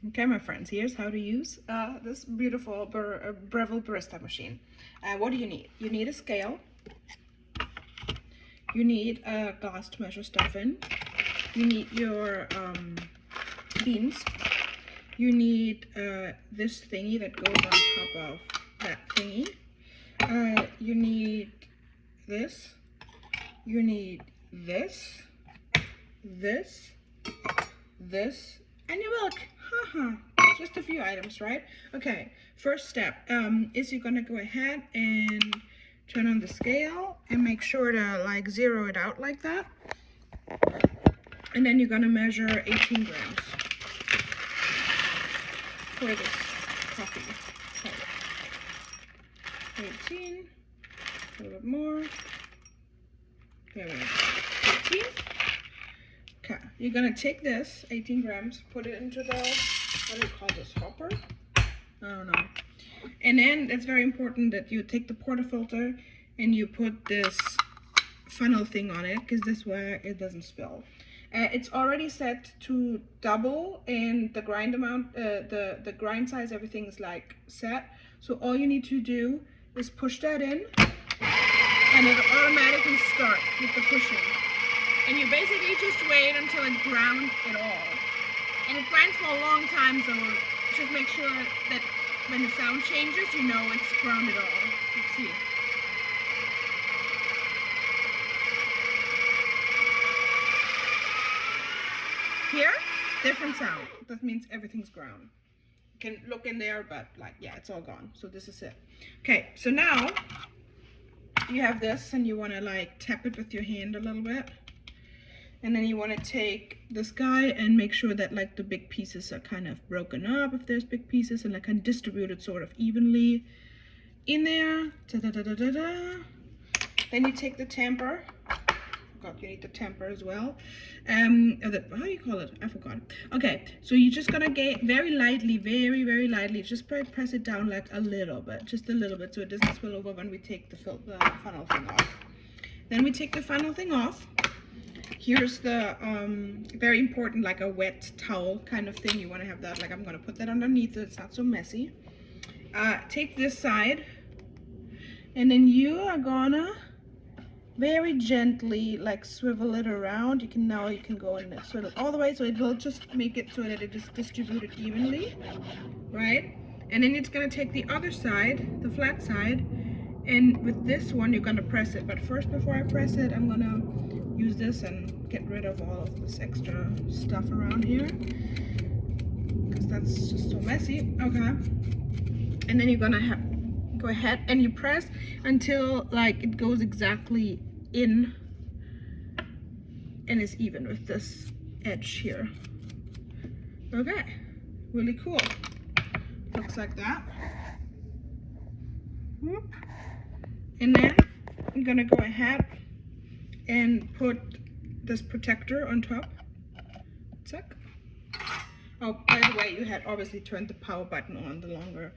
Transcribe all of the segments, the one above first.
Okay, my friends, here's how to use this beautiful Breville Barista machine. What do you need? You need a scale. You need a glass to measure stuff in. You need your beans. You need this thingy that goes on top of that thingy. You need this. You need this, this, and your milk. Just a few items, right? Okay, first step is you're gonna go ahead and turn on the scale and make sure to like zero it out like that. And then you're gonna measure 18 grams for this coffee. So, 18, a little bit more. There we go, 18. Okay, you're gonna take this 18 grams, put it into the, what do you call this, hopper? I don't know. And then it's very important that you take the portafilter and you put this funnel thing on it, because this way it doesn't spill. It's already set to double, and the grind amount, the grind size, everything is like set. So all you need to do is push that in, and it'll automatically start with the pushing. And you basically just wait until it grounds it all. And it grinds for a long time, so just make sure that when the sound changes, you know it's ground it all. Let's see. Here, different sound. That means everything's ground. You can look in there, but like, yeah, it's all gone. So this is it. Okay, so now you have this and you want to like tap it with your hand a little bit. And then you want to take this guy and make sure that like the big pieces are kind of broken up if there's big pieces, and like kind of distributed sort of evenly in there. Then you take the tamper. God, you need the tamper as well. How do you call it? I forgot. Okay, so you're just gonna get very lightly, very lightly, just press it down like a little bit, just a little bit, so it doesn't spill over when we take the funnel thing off. Then we take the funnel thing off. Here's the very important, like a wet towel kind of thing. You want to have that, like I'm going to put that underneath so it's not so messy. Take this side, and then you are gonna very gently like swivel it around. You can go and swivel it all the way, so it will just make it so that it is distributed evenly, right? And then it's going to take the other side, the flat side, and with this one you're going to press it. But first, before I press it, I'm going to use this and get rid of all of this extra stuff around here, because that's just so messy. Okay, and then you're gonna go ahead and you press until like it goes exactly in and is even with this edge here. Okay, really cool. Looks like that. Whoop. And then I'm gonna go ahead and put this protector on top. Check. Oh, by the way, you had obviously turned the power button on. The longer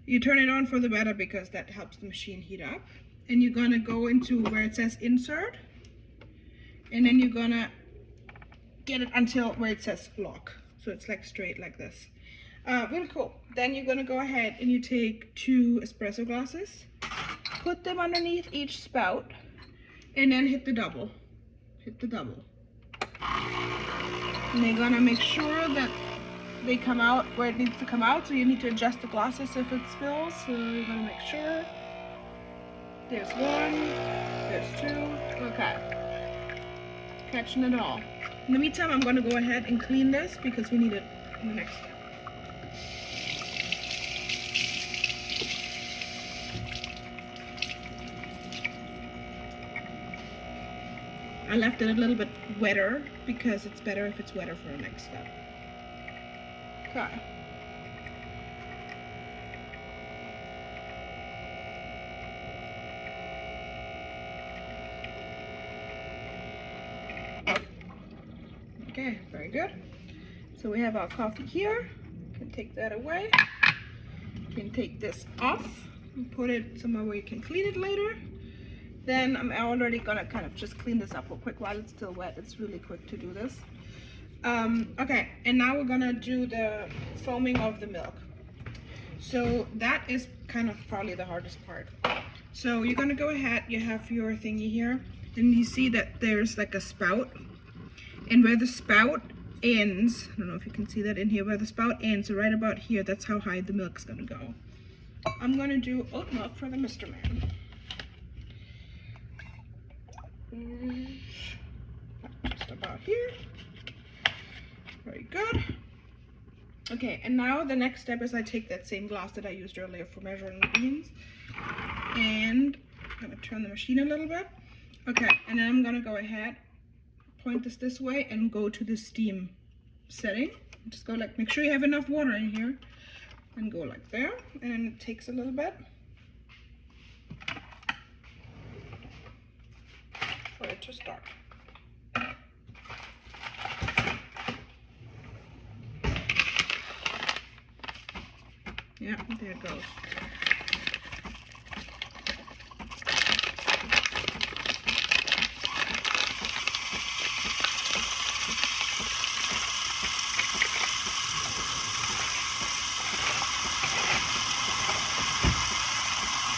you turn it on, for the better, because that helps the machine heat up. And you're gonna go into where it says insert, and then you're gonna get it until where it says lock. So it's like straight like this. Really cool. Then you're gonna go ahead and you take 2 espresso glasses, put them underneath each spout, and then hit the double. And you're gonna make sure that they come out where it needs to come out, so you need to adjust the glasses if it spills. So you're gonna make sure. There's 1, there's 2, okay. Catching it all. In the meantime, I'm gonna go ahead and clean this because we need it in the next step. I left it a little bit wetter because it's better if it's wetter for the next step. Okay. Okay, very good. So we have our coffee here. You can take that away. You can take this off and put it somewhere where you can clean it later. Then I'm already gonna kind of just clean this up real quick while it's still wet. It's really quick to do this. Okay, and now we're gonna do the foaming of the milk. So that is kind of probably the hardest part. So you're gonna go ahead, you have your thingy here, and you see that there's like a spout, and where the spout ends, I don't know if you can see that in here, where the spout ends, so right about here, that's how high the milk's gonna go. I'm gonna do oat milk for the Mr. Man. Just about here. Very good. Okay, and now the next step is I take that same glass that I used earlier for measuring the beans, and I'm gonna turn the machine a little bit. Okay, and then I'm gonna go ahead, point this way, and go to the steam setting. Just go like, make sure you have enough water in here, and go like there, and then it takes a little bit for it to start. Yeah, there it goes.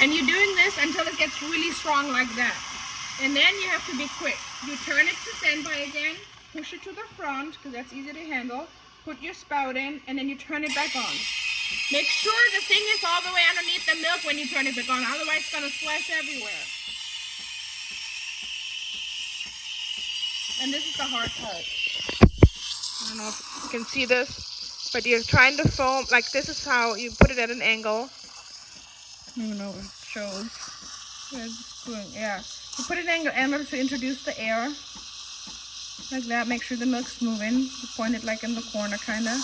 And you're doing this until it gets really strong like that. And then you have to be quick. You turn it to standby again, push it to the front, because that's easy to handle. Put your spout in, and then you turn it back on. Make sure the thing is all the way underneath the milk when you turn it back on, otherwise it's going to splash everywhere. And this is the hard part. I don't know if you can see this, but you're trying to foam, like this is how you put it at an angle. I don't know if it shows. Yeah. You put it at an angle and to introduce the air. Like that, make sure the milk's moving. You point it like in the corner kind of.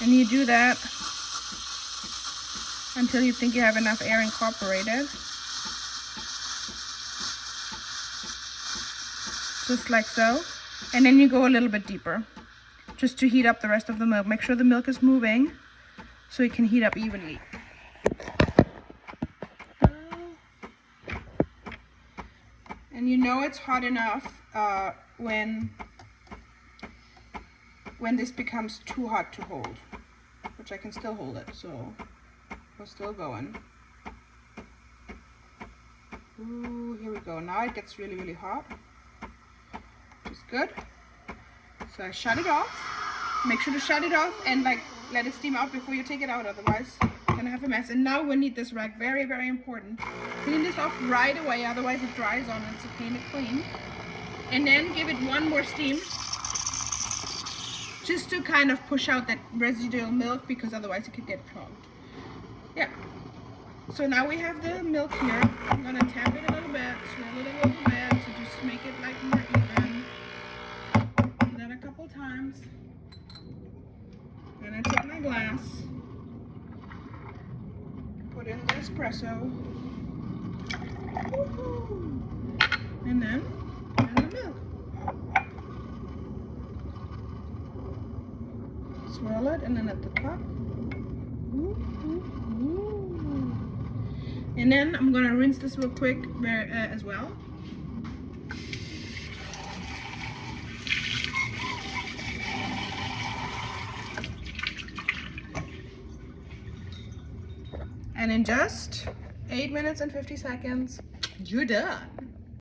And you do that until you think you have enough air incorporated. Just like so. And then you go a little bit deeper, just to heat up the rest of the milk. Make sure the milk is moving so it can heat up evenly. And you know it's hot enough when this becomes too hot to hold, which I can still hold it, so we're still going. Ooh, here we go. Now it gets really, really hot, which is good. So I shut it off. Make sure to shut it off and like let it steam out before you take it out, otherwise you're gonna have a mess. And now we need this rack, very, very important. Clean this off right away, otherwise it dries on and it's a pain to clean. And then give it one more steam, just to kind of push out that residual milk, because otherwise it could get clogged. Yeah. So now we have the milk here. I'm gonna tap it a little bit, swirl it a little bit to just make it like more even. Do that a couple times. Then I take my glass, put in the espresso, and then put in the milk. Swirl it, and then at the top. And then I'm gonna rinse this real quick as well. And in just 8 minutes and 50 seconds, you're done.